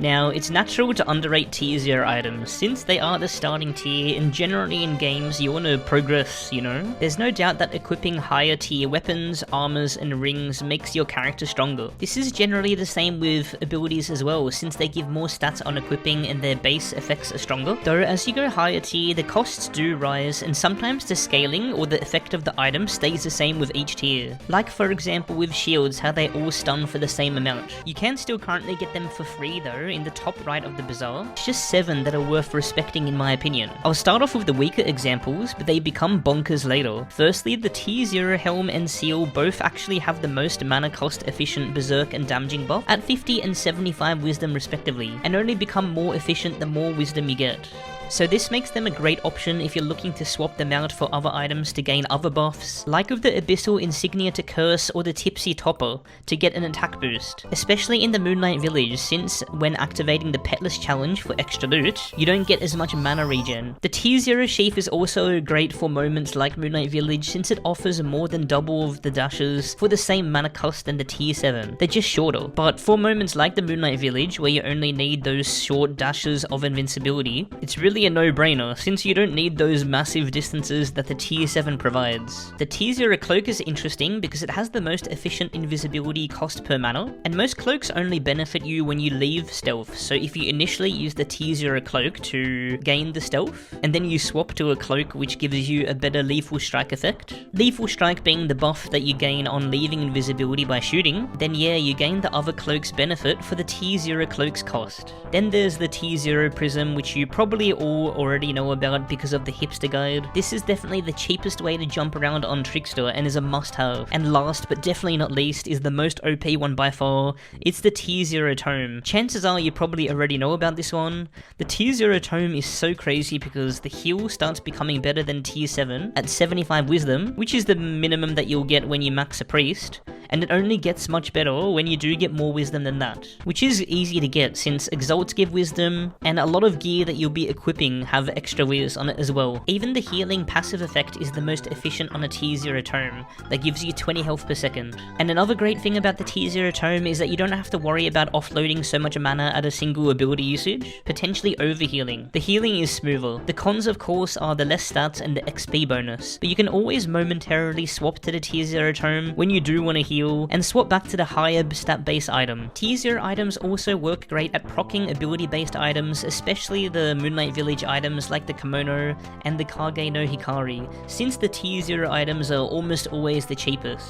Now, it's natural to underrate tier 0 items, since they are the starting tier and generally in games you want to progress, you know? There's no doubt that equipping higher tier weapons, armors, and rings makes your character stronger. This is generally the same with abilities as well, since they give more stats on equipping and their base effects are stronger. Though as you go higher tier, the costs do rise, and sometimes the scaling or the effect of the item stays the same with each tier. Like for example with shields, how they all stun for the same amount. You can still currently get them for free though, in the top right of the bazaar. It's just 7 that are worth respecting in my opinion. I'll start off with the weaker examples, but they become bonkers later. Firstly, the tier 0 helm and seal both actually have the most mana cost efficient berserk and damaging buff at 50 and 75 wisdom respectively, and only become more efficient the more wisdom you get. So this makes them a great option if you're looking to swap them out for other items to gain other buffs, like with the Abyssal Insignia to Curse or the Tipsy Topper to get an attack boost. Especially in the Moonlight Village, since when activating the Petless Challenge for extra loot, you don't get as much mana regen. The tier 0 sheath is also great for moments like Moonlight Village, since it offers more than double of the dashes for the same mana cost than the tier 7. They're just shorter, but for moments like the Moonlight Village where you only need those short dashes of invincibility, it's really a no-brainer, since you don't need those massive distances that the tier 7 provides. The tier 0 cloak is interesting because it has the most efficient invisibility cost per mana, and most cloaks only benefit you when you leave stealth, so if you initially use the tier 0 cloak to gain the stealth, and then you swap to a cloak which gives you a better lethal strike effect, lethal strike being the buff that you gain on leaving invisibility by shooting, then yeah, you gain the other cloak's benefit for the tier 0 cloak's cost. Then there's the tier 0 prism, which you probably all already know about because of the hipster guide. This is definitely the cheapest way to jump around on Trickster and is a must-have. And last but definitely not least is the most OP one by far. It's the tier 0 tome. Chances are you probably already know about this one. The tier 0 tome is so crazy because the heal starts becoming better than tier 7 at 75 wisdom, which is the minimum that you'll get when you max a priest, and it only gets much better when you do get more wisdom than that, which is easy to get since exalts give wisdom, and a lot of gear that you'll be equipping have extra whiz on it as well. Even the healing passive effect is the most efficient on a tier 0 tome, that gives you 20 health per second. And another great thing about the tier 0 tome is that you don't have to worry about offloading so much mana at a single ability usage, potentially overhealing. The healing is smoother. The cons of course are the less stats and the XP bonus, but you can always momentarily swap to the tier 0 tome when you do want to heal, and swap back to the higher stat base item. Tier 0 items also work great at proccing ability based items, especially the Moonlight Village items like the Kimono and the Kage no Hikari, since the tier 0 items are almost always the cheapest.